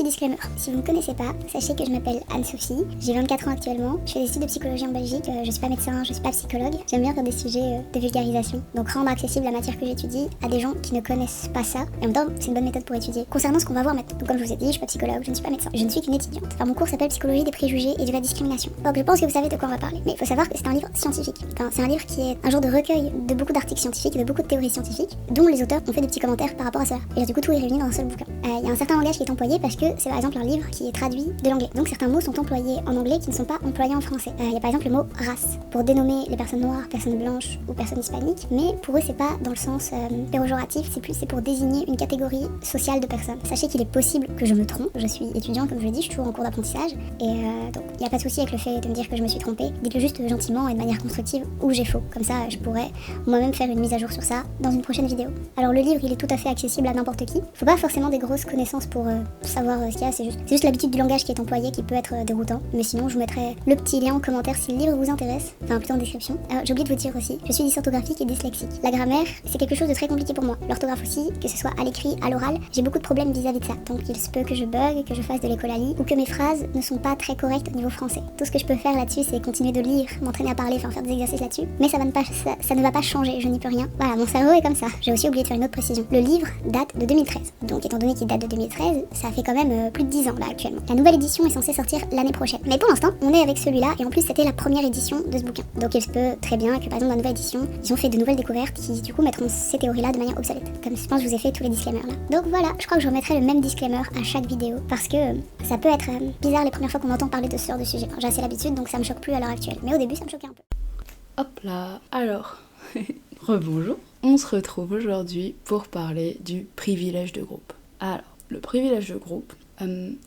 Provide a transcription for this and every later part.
petit disclaimer. Si vous ne me connaissez pas, sachez que je m'appelle Anne-Sophie, j'ai 24 ans actuellement, je fais des études de psychologie en Belgique, je suis pas médecin, je suis pas psychologue, j'aime bien faire des sujets de vulgarisation, donc rendre accessible la matière que j'étudie à des gens qui ne connaissent pas ça, et en même temps c'est une bonne méthode pour étudier. Concernant ce qu'on va voir maintenant, donc comme je vous ai dit, je suis pas psychologue, je ne suis pas médecin, je ne suis qu'une étudiante. Alors mon cours s'appelle Psychologie des préjugés et de la discrimination. Donc je pense que vous savez de quoi on va parler, mais il faut savoir que c'est un livre scientifique. Enfin, c'est un livre qui est un genre de recueil de beaucoup d'articles scientifiques et de beaucoup de théories scientifiques, dont les auteurs ont fait des petits commentaires par rapport à cela. Et du coup tout est réuni dans un seul bouquin. Il y a un certain langage qui est employé parce que c'est par exemple un livre qui est traduit de l'anglais. Donc certains mots sont employés en anglais qui ne sont pas employés en français. Il y a par exemple le mot race pour dénommer les personnes noires, personnes blanches ou personnes hispaniques, mais pour eux c'est pas dans le sens péjoratif, c'est pour désigner une catégorie sociale de personnes. Sachez qu'il est possible que je me trompe, je suis étudiant comme je l'ai dit, je suis toujours en cours d'apprentissage, et donc il n'y a pas de souci avec le fait de me dire que je me suis trompée. Dites-le juste gentiment et de manière constructive où j'ai faux, comme ça je pourrais moi-même faire une mise à jour sur ça dans une prochaine vidéo. Alors le livre il est tout à fait accessible à n'importe qui, faut pas forcément des grosses connaissances pour savoir ce qu'il y a, c'est juste l'habitude du langage qui est employé qui peut être déroutant, mais sinon je vous mettrai le petit lien en commentaire si le livre vous intéresse, enfin plutôt en description. Alors j'ai oublié de vous dire aussi, je suis dysorthographique et dyslexique. La grammaire c'est quelque chose de très compliqué pour moi, l'orthographe aussi, que ce soit à l'écrit, à l'oral, j'ai beaucoup de problèmes vis-à-vis de ça, donc il se peut que je bug, que je fasse de l'écolalie, ou que mes phrases ne sont pas très correctes au niveau français. Tout ce que je peux faire là-dessus c'est continuer de lire, m'entraîner à parler, enfin faire des exercices là-dessus, mais ça ne va pas changer, je n'y peux rien. Voilà, mon cerveau est comme ça. J'ai aussi oublié de faire une autre précision. Le livre date de 2013, donc étant donné qu'il date de 2013, ça fait quand même plus de 10 ans là actuellement. La nouvelle édition est censée sortir l'année prochaine. Mais pour l'instant, on est avec celui-là, et en plus c'était la première édition de ce bouquin. Donc il se peut très bien que par exemple dans la nouvelle édition, ils ont fait de nouvelles découvertes qui du coup mettront ces théories-là de manière obsolète. Comme je pense que je vous ai fait tous les disclaimers là. Donc voilà, je crois que je remettrai le même disclaimer à chaque vidéo, parce que ça peut être bizarre les premières fois qu'on entend parler de ce genre de sujet. J'ai assez l'habitude, donc ça me choque plus à l'heure actuelle. Mais au début, ça me choquait un peu. Hop là, alors, rebonjour. On se retrouve aujourd'hui pour parler du privilège de groupe. Alors, le privilège de groupe,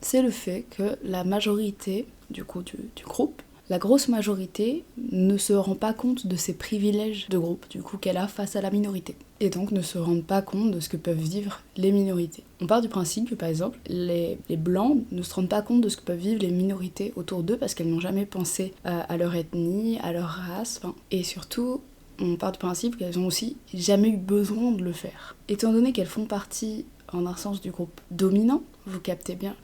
c'est le fait que la majorité du groupe, la grosse majorité ne se rend pas compte de ces privilèges de groupe du coup qu'elle a face à la minorité. Et donc ne se rendent pas compte de ce que peuvent vivre les minorités. On part du principe que par exemple les blancs ne se rendent pas compte de ce que peuvent vivre les minorités autour d'eux parce qu'elles n'ont jamais pensé à leur ethnie, à leur race, et surtout on part du principe qu'elles n'ont aussi jamais eu besoin de le faire. Étant donné qu'elles font partie en un sens du groupe dominant, vous captez bien,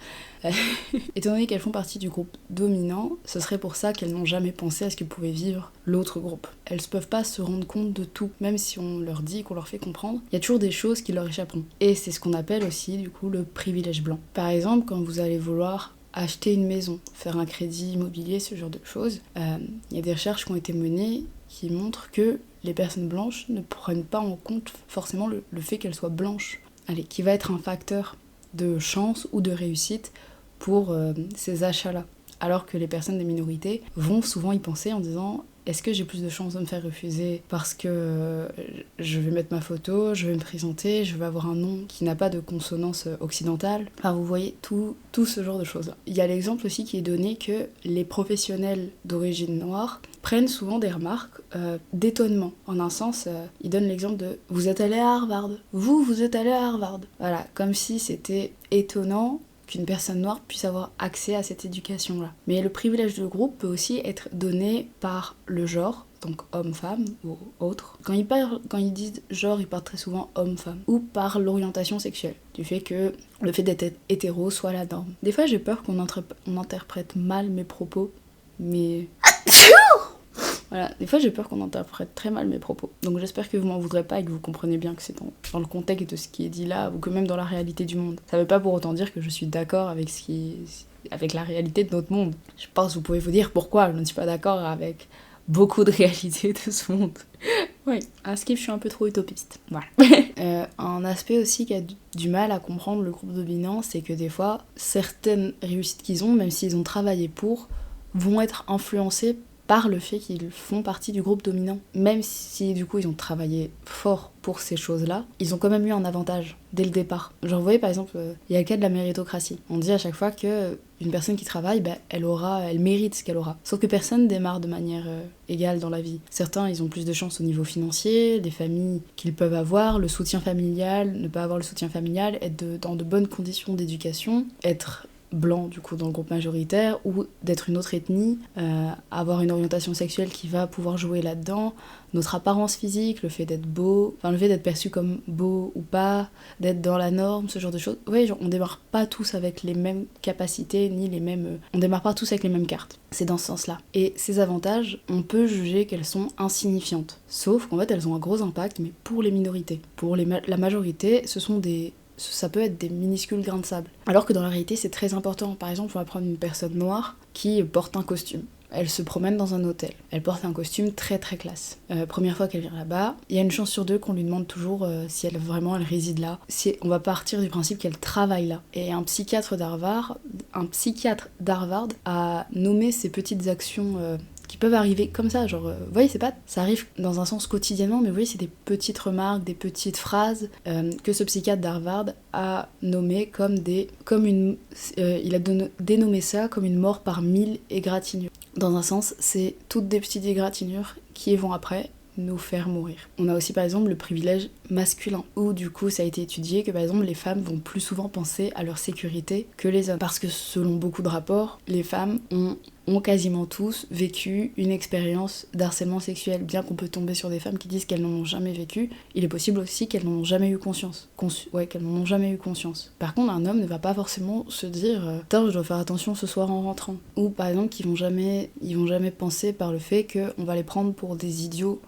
étant donné qu'elles font partie du groupe dominant, ce serait pour ça qu'elles n'ont jamais pensé à ce que pouvait vivre l'autre groupe. Elles ne peuvent pas se rendre compte de tout, même si on leur dit, qu'on leur fait comprendre, il y a toujours des choses qui leur échapperont. Et c'est ce qu'on appelle aussi du coup le privilège blanc. Par exemple, quand vous allez vouloir acheter une maison, faire un crédit immobilier, ce genre de choses, il y a des recherches qui ont été menées qui montrent que les personnes blanches ne prennent pas en compte forcément le fait qu'elles soient blanches. Qui va être un facteur de chance ou de réussite pour ces achats-là. Alors que les personnes des minorités vont souvent y penser en disant « Est-ce que j'ai plus de chances de me faire refuser parce que je vais mettre ma photo, je vais me présenter, je vais avoir un nom qui n'a pas de consonance occidentale ?» Enfin, vous voyez tout ce genre de choses. Il y a l'exemple aussi qui est donné que les professionnels d'origine noire prennent souvent des remarques d'étonnement. En un sens, ils donnent l'exemple de « Vous êtes allé à Harvard. Vous êtes allé à Harvard. » Voilà, comme si c'était étonnant qu'une personne noire puisse avoir accès à cette éducation-là. Mais le privilège de groupe peut aussi être donné par le genre, donc homme-femme ou autre. Quand ils disent genre, ils parlent très souvent homme-femme. Ou par l'orientation sexuelle, du fait que le fait d'être hétéro soit la norme. Des fois, j'ai peur qu'on interprète mal mes propos, mais... Voilà, des fois j'ai peur qu'on interprète très mal mes propos. Donc j'espère que vous m'en voudrez pas et que vous comprenez bien que c'est dans le contexte de ce qui est dit là, ou que même dans la réalité du monde. Ça veut pas pour autant dire que je suis d'accord avec avec la réalité de notre monde. Je pense que vous pouvez vous dire pourquoi je ne suis pas d'accord avec beaucoup de réalités de ce monde. Oui, à Skip, je suis un peu trop utopiste. Voilà. Un aspect aussi qui a du mal à comprendre le groupe dominant, c'est que des fois, certaines réussites qu'ils ont, même s'ils ont travaillé pour, vont être influencées par le fait qu'ils font partie du groupe dominant. Même si du coup ils ont travaillé fort pour ces choses-là, ils ont quand même eu un avantage dès le départ. Genre vous voyez par exemple, il y a le cas de la méritocratie. On dit à chaque fois que une personne qui travaille, elle mérite ce qu'elle aura. Sauf que personne démarre de manière égale dans la vie. Certains ils ont plus de chance au niveau financier, des familles qu'ils peuvent avoir, le soutien familial, ne pas avoir le soutien familial, être dans de bonnes conditions d'éducation, être blanc du coup dans le groupe majoritaire ou d'être une autre ethnie, avoir une orientation sexuelle qui va pouvoir jouer là-dedans, notre apparence physique, le fait d'être beau, enfin le fait d'être perçu comme beau ou pas, d'être dans la norme, ce genre de choses. Ouais, genre, on démarre pas tous avec les mêmes capacités, ni les mêmes... on démarre pas tous avec les mêmes cartes. C'est dans ce sens-là. Et ces avantages, on peut juger qu'elles sont insignifiantes. Sauf qu'en fait, elles ont un gros impact, mais pour les minorités. Pour la majorité, ça peut être des minuscules grains de sable. Alors que dans la réalité, c'est très important. Par exemple, on va prendre une personne noire qui porte un costume. Elle se promène dans un hôtel. Elle porte un costume très très classe. Première fois qu'elle vient là-bas, il y a une chance sur deux qu'on lui demande toujours si elle réside là. On va partir du principe qu'elle travaille là. Et un psychiatre d'Harvard a nommé ces petites actions qui peuvent arriver comme ça, genre, vous voyez, ça arrive dans un sens quotidiennement, mais vous voyez, c'est des petites remarques, des petites phrases que ce psychiatre d'Harvard a nommé il a dénommé ça comme une mort par 1000 égratignures. Dans un sens, c'est toutes des petites égratignures qui vont après nous faire mourir. On a aussi par exemple le privilège masculin, où du coup ça a été étudié que par exemple les femmes vont plus souvent penser à leur sécurité que les hommes. Parce que selon beaucoup de rapports, les femmes ont quasiment tous vécu une expérience d'harcèlement sexuel. Bien qu'on peut tomber sur des femmes qui disent qu'elles n'en ont jamais vécu, il est possible aussi qu'elles n'en ont jamais eu conscience. Qu'elles n'en ont jamais eu conscience. Par contre, un homme ne va pas forcément se dire « Putain, je dois faire attention ce soir en rentrant ». Ou par exemple, ils vont jamais penser par le fait qu'on va les prendre pour des idiots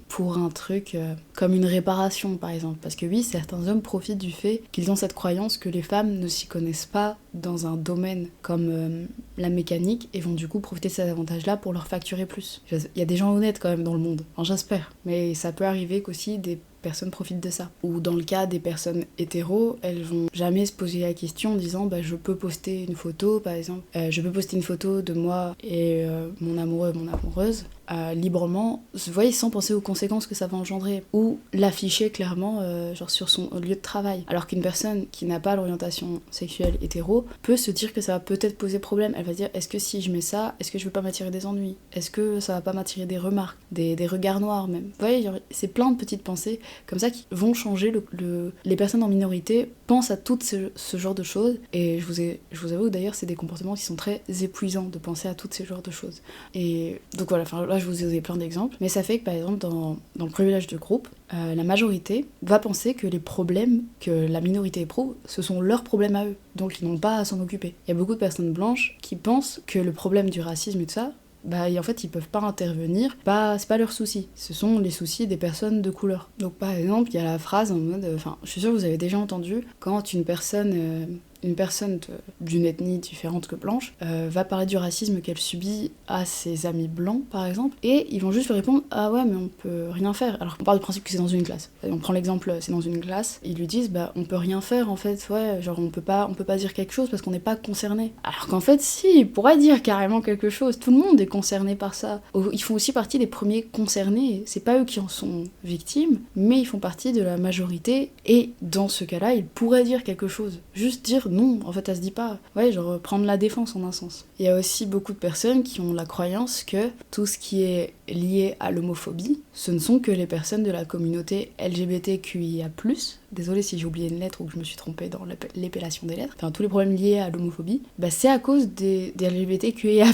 pour un truc comme une réparation, par exemple. Parce que oui, certains hommes profitent du fait qu'ils ont cette croyance que les femmes ne s'y connaissent pas dans un domaine comme la mécanique et vont du coup profiter de cet avantage-là pour leur facturer plus. Il y a des gens honnêtes quand même dans le monde, enfin, j'espère. Mais ça peut arriver qu'aussi des personnes profitent de ça. Ou dans le cas des personnes hétéros, elles vont jamais se poser la question en disant je peux poster une photo, par exemple. Je peux poster une photo de moi et mon amoureux, mon amoureuse, librement, vous voyez, sans penser aux conséquences que ça va engendrer. Ou l'afficher clairement genre sur son lieu de travail. Alors qu'une personne qui n'a pas l'orientation sexuelle hétéro peut se dire que ça va peut-être poser problème. Elle va dire, est-ce que si je mets ça, est-ce que je vais pas m'attirer des ennuis? Est-ce que ça va pas m'attirer des remarques, des regards noirs même? Vous voyez, c'est plein de petites pensées comme ça qui vont changer les personnes en minorité pensent à tout ce genre de choses, et je vous avoue d'ailleurs c'est des comportements qui sont très épuisants de penser à tous ces genres de choses. Et donc voilà, là je vous ai donné plein d'exemples, mais ça fait que par exemple dans le privilège de groupe, la majorité va penser que les problèmes que la minorité éprouve, ce sont leurs problèmes à eux, donc ils n'ont pas à s'en occuper. Il y a beaucoup de personnes blanches qui pensent que le problème du racisme et tout ça, en fait ils peuvent pas intervenir, c'est pas leur souci, ce sont les soucis des personnes de couleur. Donc par exemple il y a la phrase en mode, je suis sûre que vous avez déjà entendu, quand une personne d'une ethnie différente que blanche va parler du racisme qu'elle subit à ses amis blancs par exemple, et ils vont juste lui répondre ah ouais mais on peut rien faire, alors qu'on part du principe que c'est dans une classe. On prend l'exemple, c'est dans une classe, ils lui disent on peut rien faire en fait, ouais, genre on peut pas dire quelque chose parce qu'on n'est pas concerné, alors qu'en fait si, ils pourraient dire carrément quelque chose, tout le monde est concerné par ça, ils font aussi partie des premiers concernés, c'est pas eux qui en sont victimes, mais ils font partie de la majorité, et dans ce cas-là ils pourraient dire quelque chose, juste dire non, en fait, ça se dit pas. Ouais, genre prendre la défense en un sens. Il y a aussi beaucoup de personnes qui ont la croyance que tout ce qui est lié à l'homophobie, ce ne sont que les personnes de la communauté LGBTQIA+. Désolée si j'ai oublié une lettre ou que je me suis trompée dans l'épellation des lettres. Enfin, tous les problèmes liés à l'homophobie, c'est à cause des LGBTQIA+.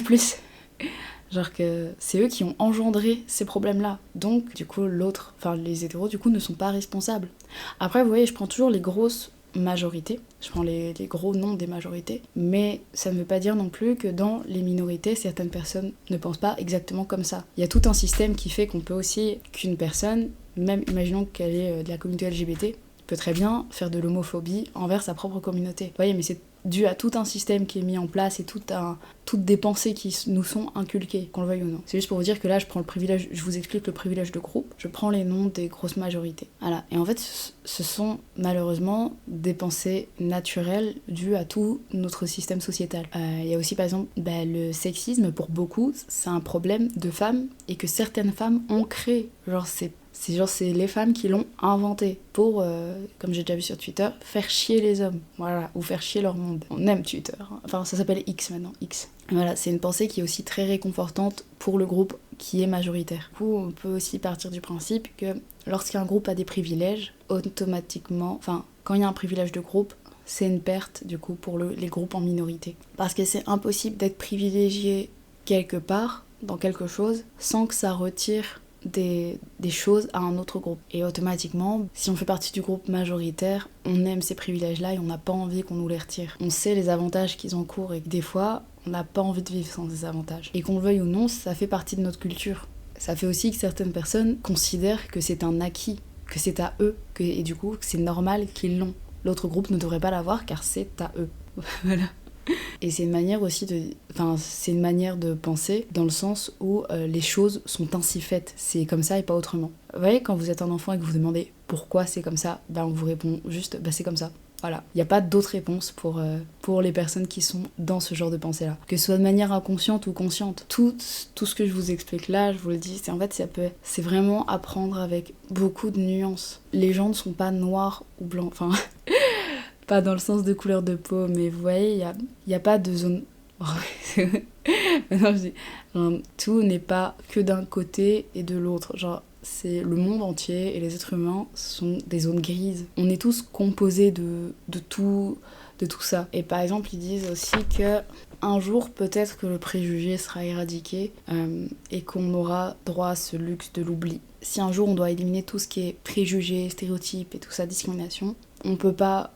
Genre que c'est eux qui ont engendré ces problèmes-là. Donc, du coup, les hétéros, du coup, ne sont pas responsables. Après, vous voyez, je prends toujours les grosses majorité, je prends les gros noms des majorités, mais ça ne veut pas dire non plus que dans les minorités, certaines personnes ne pensent pas exactement comme ça. Il y a tout un système qui fait qu'on peut aussi, qu'une personne, même imaginons qu'elle est de la communauté LGBT, peut très bien faire de l'homophobie envers sa propre communauté. Vous voyez, mais c'est dû à tout un système qui est mis en place et toutes des pensées qui nous sont inculquées, qu'on le veuille ou non. C'est juste pour vous dire que là, je vous explique le privilège de groupe, je prends les noms des grosses majorités. Voilà. Et en fait, ce sont malheureusement des pensées naturelles dues à tout notre système sociétal. Il y a aussi par exemple le sexisme, pour beaucoup, c'est un problème de femmes et que certaines femmes ont créé. C'est les femmes qui l'ont inventé pour, comme j'ai déjà vu sur Twitter, faire chier les hommes, voilà, ou faire chier leur monde. On aime Twitter, hein. Enfin ça s'appelle X maintenant, X. Voilà, c'est une pensée qui est aussi très réconfortante pour le groupe qui est majoritaire. Du coup, on peut aussi partir du principe que lorsqu'un groupe a des privilèges, automatiquement, quand il y a un privilège de groupe, c'est une perte du coup pour les groupes en minorité. Parce que c'est impossible d'être privilégié quelque part, dans quelque chose, sans que ça retire des choses à un autre groupe. Et automatiquement, si on fait partie du groupe majoritaire, on aime ces privilèges-là et on n'a pas envie qu'on nous les retire. On sait les avantages qu'ils encourent et que des fois, on n'a pas envie de vivre sans ces avantages. Et qu'on le veuille ou non, ça fait partie de notre culture. Ça fait aussi que certaines personnes considèrent que c'est un acquis, que c'est à eux, et du coup, que c'est normal qu'ils l'ont. L'autre groupe ne devrait pas l'avoir car c'est à eux. Voilà. Et c'est une manière aussi c'est une manière de penser dans le sens où les choses sont ainsi faites. C'est comme ça et pas autrement. Vous voyez, quand vous êtes un enfant et que vous demandez pourquoi c'est comme ça, on vous répond juste c'est comme ça. Voilà. Il n'y a pas d'autre réponse pour les personnes qui sont dans ce genre de pensée-là. Que ce soit de manière inconsciente ou consciente. Tout ce que je vous explique là, je vous le dis, c'est vraiment apprendre avec beaucoup de nuances. Les gens ne sont pas noirs ou blancs. Enfin... Pas dans le sens de couleur de peau, mais vous voyez, il n'y a pas de zone... Maintenant, je dis, tout n'est pas que d'un côté et de l'autre. Genre, c'est le monde entier et les êtres humains sont des zones grises. On est tous composés de tout ça. Et par exemple, ils disent aussi que un jour, peut-être que le préjugé sera éradiqué et qu'on aura droit à ce luxe de l'oubli. Si un jour on doit éliminer tout ce qui est préjugés, stéréotypes et tout ça, discrimination, on peut pas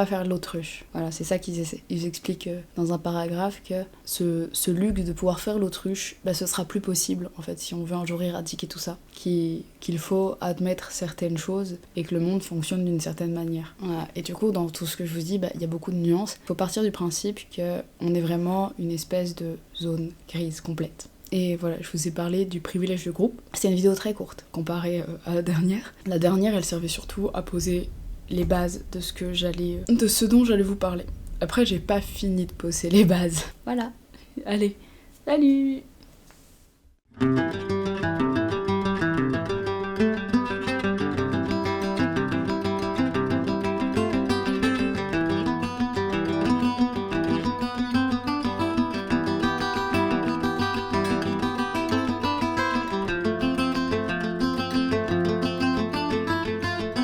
faire l'autruche. Voilà, c'est ça qu'ils essaient. Ils expliquent dans un paragraphe que ce luxe de pouvoir faire l'autruche, ce sera plus possible, en fait, si on veut un jour éradiquer tout ça. Qu'il faut admettre certaines choses et que le monde fonctionne d'une certaine manière. Voilà. Et du coup, dans tout ce que je vous dis, il y a beaucoup de nuances. Il faut partir du principe qu'on est vraiment une espèce de zone grise complète. Et voilà, je vous ai parlé du privilège de groupe. C'est une vidéo très courte, comparée à la dernière. La dernière, elle servait surtout à poser les bases de ce dont j'allais vous parler. Après, j'ai pas fini de poser les bases. Voilà. Allez, salut!